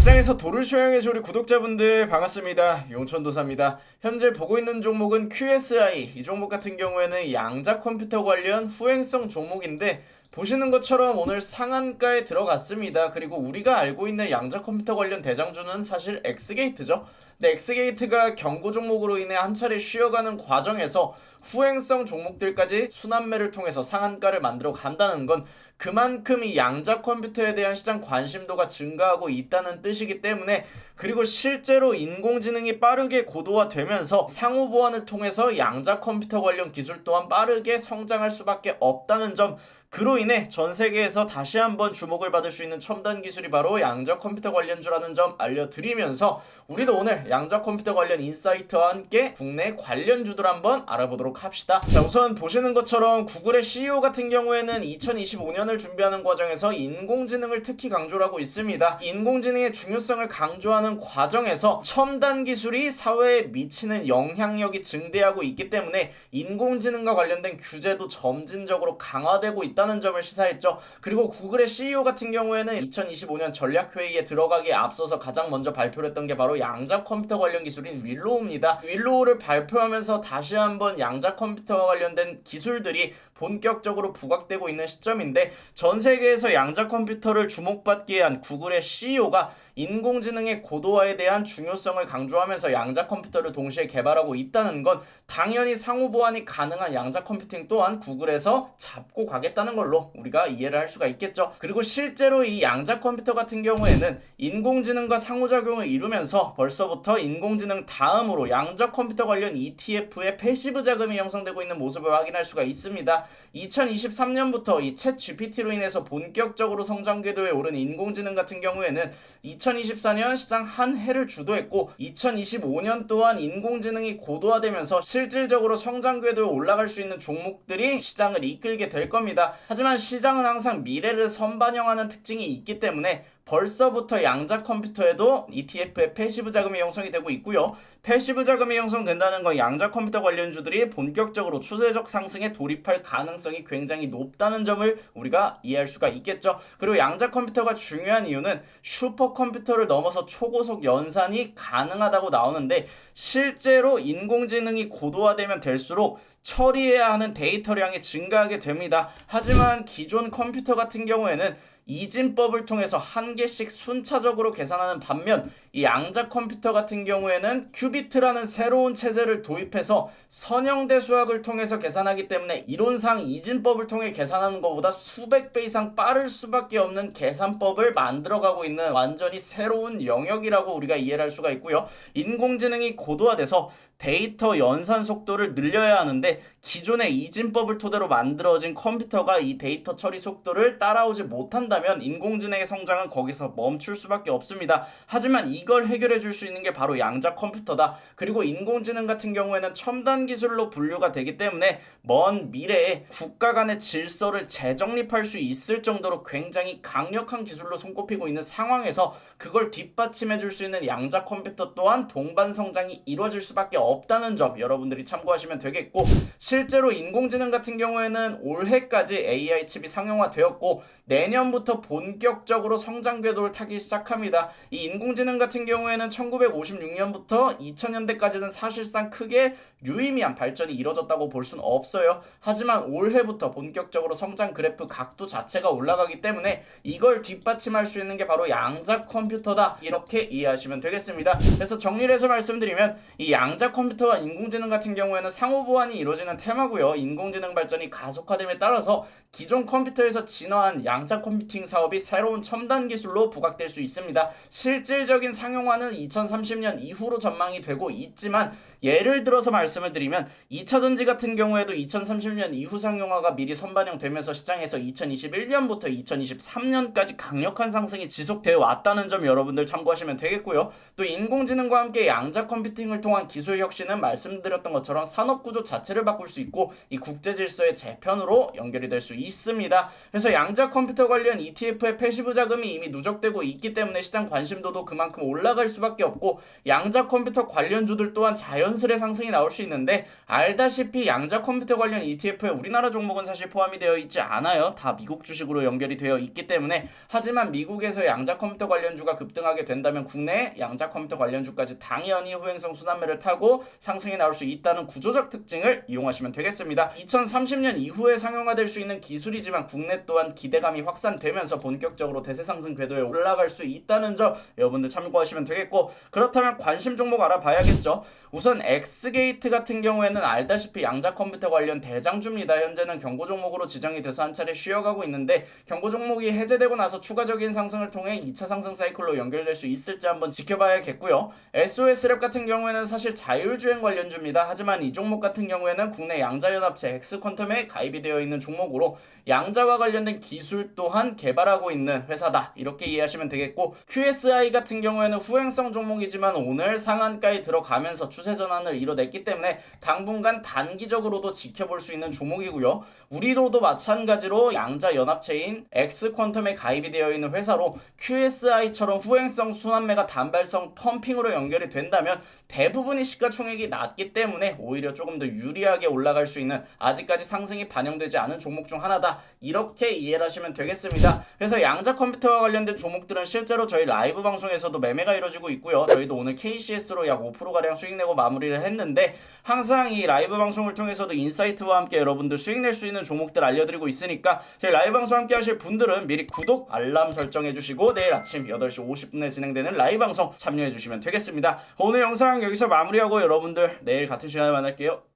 시장에서 도르쇼양의 소리 구독자분들 반갑습니다. 용천도사입니다. 현재 보고 있는 종목은 QSI. 이 종목 같은 경우에는 양자 컴퓨터 관련 후행성 종목인데 보시는 것처럼 오늘 상한가에 들어갔습니다. 그리고 우리가 알고 있는 양자 컴퓨터 관련 대장주는 사실 엑스게이트죠. 근데 엑스게이트가 경고 종목으로 인해 한 차례 쉬어가는 과정에서 후행성 종목들까지 순환매를 통해서 상한가를 만들어 간다는 건 그만큼 이 양자 컴퓨터에 대한 시장 관심도가 증가하고 있다는 뜻이기 때문에, 그리고 실제로 인공지능이 빠르게 고도화되면서 상호 보완을 통해서 양자 컴퓨터 관련 기술 또한 빠르게 성장할 수밖에 없다는 점, 그로 인해 전 세계에서 다시 한번 주목을 받을 수 있는 첨단 기술이 바로 양자 컴퓨터 관련주라는 점 알려드리면서, 우리도 오늘 양자 컴퓨터 관련 인사이트와 함께 국내 관련주들 한번 알아보도록 합시다. 자, 우선 보시는 것처럼 구글의 CEO 같은 경우에는 2025년을 준비하는 과정에서 인공지능을 특히 강조를 하고 있습니다. 인공지능의 중요성을 강조하는 과정에서 첨단 기술이 사회에 미치는 영향력이 증대하고 있기 때문에 인공지능과 관련된 규제도 점진적으로 강화되고 있다는 점을 시사했죠. 그리고 구글의 CEO 같은 경우에는 2025년 전략회의에 들어가기에 앞서서 가장 먼저 발표를 했던 게 바로 양자 컴퓨터 관련 기술인 윌로우입니다. 윌로우를 발표하면서 다시 한번 양자 컴퓨터와 관련된 기술들이 본격적으로 부각되고 있는 시점인데, 전 세계에서 양자 컴퓨터를 주목받게 한 구글의 CEO가 인공지능의 고도화에 대한 중요성을 강조하면서 양자 컴퓨터를 동시에 개발하고 있다는 건 당연히 상호 보완이 가능한 양자 컴퓨팅 또한 구글에서 잡고 가겠다는 걸로 우리가 이해를 할 수가 있겠죠. 그리고 실제로 이 양자 컴퓨터 같은 경우에는 인공지능과 상호작용을 이루면서 벌써부터 인공지능 다음으로 양자 컴퓨터 관련 ETF의 패시브 자금이 형성되고 있는 모습을 확인할 수가 있습니다. 2023년부터 이 챗 GPT로 인해서 본격적으로 성장 궤도에 오른 인공지능 같은 경우에는 2024년 시장 한 해를 주도했고, 2025년 또한 인공지능이 고도화되면서 실질적으로 성장 궤도에 올라갈 수 있는 종목들이 시장을 이끌게 될 겁니다. 하지만 시장은 항상 미래를 선반영하는 특징이 있기 때문에 벌써부터 양자 컴퓨터에도 ETF의 패시브 자금이 형성이 되고 있고요. 패시브 자금이 형성된다는 건 양자 컴퓨터 관련주들이 본격적으로 추세적 상승에 돌입할 가능성이 굉장히 높다는 점을 우리가 이해할 수가 있겠죠. 그리고 양자 컴퓨터가 중요한 이유는 슈퍼컴퓨터를 넘어서 초고속 연산이 가능하다고 나오는데, 실제로 인공지능이 고도화되면 될수록 처리해야 하는 데이터량이 증가하게 됩니다. 하지만 기존 컴퓨터 같은 경우에는 이진법을 통해서 한 개씩 순차적으로 계산하는 반면, 이 양자 컴퓨터 같은 경우에는 큐비트라는 새로운 체제를 도입해서 선형대 수학을 통해서 계산하기 때문에 이론상 이진법을 통해 계산하는 것보다 수백 배 이상 빠를 수밖에 없는 계산법을 만들어가고 있는 완전히 새로운 영역이라고 우리가 이해를 할 수가 있고요. 인공지능이 고도화돼서 데이터 연산 속도를 늘려야 하는데, 기존의 이진법을 토대로 만들어진 컴퓨터가 이 데이터 처리 속도를 따라오지 못한다면 인공지능의 성장은 거기서 멈출 수밖에 없습니다. 하지만 이걸 해결해 줄 수 있는 게 바로 양자 컴퓨터다. 그리고 인공지능 같은 경우에는 첨단 기술로 분류가 되기 때문에 먼 미래에 국가 간의 질서를 재정립할 수 있을 정도로 굉장히 강력한 기술로 손꼽히고 있는 상황에서 그걸 뒷받침해 줄 수 있는 양자 컴퓨터 또한 동반 성장이 이루어질 수밖에 없다는 점 여러분들이 참고하시면 되겠고, 실제로 인공지능 같은 경우에는 올해까지 AI 칩이 상용화되었고 내년부터 본격적으로 성장 궤도를 타기 시작합니다. 이 인공지능 같은 경우에는 1956년부터 2000년대까지는 사실상 크게 유의미한 발전이 이뤄졌다고 볼 수는 없어요. 하지만 올해부터 본격적으로 성장 그래프 각도 자체가 올라가기 때문에 이걸 뒷받침할 수 있는 게 바로 양자 컴퓨터다, 이렇게 이해하시면 되겠습니다. 그래서 정리를 해서 말씀드리면 이 양자 컴퓨터와 인공지능 같은 경우에는 상호 보완이 이루어지는 테마고요. 인공지능 발전이 가속화됨에 따라서 기존 컴퓨터에서 진화한 양자 컴퓨팅 사업이 새로운 첨단 기술로 부각될 수 있습니다. 실질적인 상용화는 2030년 이후로 전망이 되고 있지만, 예를 들어서 말씀을 드리면 2차전지 같은 경우에도 2030년 이후 상용화가 미리 선반영되면서 시장에서 2021년부터 2023년까지 강력한 상승이 지속되어 왔다는 점 여러분들 참고하시면 되겠고요. 또 인공지능과 함께 양자 컴퓨팅을 통한 기술 혁신은 말씀드렸던 것처럼 산업 구조 자체를 바꿀 수 있고 이 국제 질서의 재편으로 연결이 될 수 있습니다. 그래서 양자 컴퓨터 관련 ETF의 패시브 자금이 이미 누적되고 있기 때문에 시장 관심도도 그만큼 올라갈 수밖에 없고, 양자 컴퓨터 관련주들 또한 자연 자연스레 상승이 나올 수 있는데 알다시피 양자 컴퓨터 관련 ETF에 우리나라 종목은 사실 포함이 되어 있지 않아요. 다 미국 주식으로 연결이 되어 있기 때문에. 하지만 미국에서 양자 컴퓨터 관련주가 급등하게 된다면 국내 양자 컴퓨터 관련주까지 당연히 후행성 순환매를 타고 상승이 나올 수 있다는 구조적 특징을 이용하시면 되겠습니다. 2030년 이후에 상용화될 수 있는 기술이지만 국내 또한 기대감이 확산되면서 본격적으로 대세 상승 궤도에 올라갈 수 있다는 점 여러분들 참고하시면 되겠고, 그렇다면 관심 종목 알아봐야겠죠. 우선 엑스게이트 같은 경우에는 알다시피 양자 컴퓨터 관련 대장주입니다. 현재는 경고 종목으로 지정이 돼서 한 차례 쉬어가고 있는데 경고 종목이 해제되고 나서 추가적인 상승을 통해 2차 상승 사이클로 연결될 수 있을지 한번 지켜봐야겠고요. SOS랩 같은 경우에는 사실 자율주행 관련주입니다. 하지만 이 종목 같은 경우에는 국내 양자연합체 엑스퀀텀에 가입이 되어 있는 종목으로 양자와 관련된 기술 또한 개발하고 있는 회사다, 이렇게 이해하시면 되겠고, QSI 같은 경우에는 후행성 종목이지만 오늘 상한가에 들어가면서 추세 전환을 이뤄냈기 때문에 당분간 단기적으로도 지켜볼 수 있는 종목이고요. 우리로도 마찬가지로 양자연합체인 엑스퀀텀에 가입이 되어 있는 회사로 QSI처럼 후행성 순환매가 단발성 펌핑으로 연결이 된다면 대부분이 시가총액이 낮기 때문에 오히려 조금 더 유리하게 올라갈 수 있는, 아직까지 상승이 반영되지 않은 종목 중 하나다, 이렇게 이해를 하시면 되겠습니다. 그래서 양자 컴퓨터와 관련된 종목들은 실제로 저희 라이브 방송에서도 매매가 이루어지고 있고요. 저희도 오늘 KCS로 약 5%가량 수익 내고 마무리를 했는데, 항상 이 라이브 방송을 통해서도 인사이트와 함께 여러분들 수익 낼 수 있는 종목들 알려드리고 있으니까 저희 라이브 방송 함께 하실 분들은 미리 구독, 알람 설정해 주시고 내일 아침 8시 50분에 진행되는 라이브 방송 참여해 주시면 되겠습니다. 오늘 영상 여기서 마무리하고 여러분들 내일 같은 시간에 만날게요.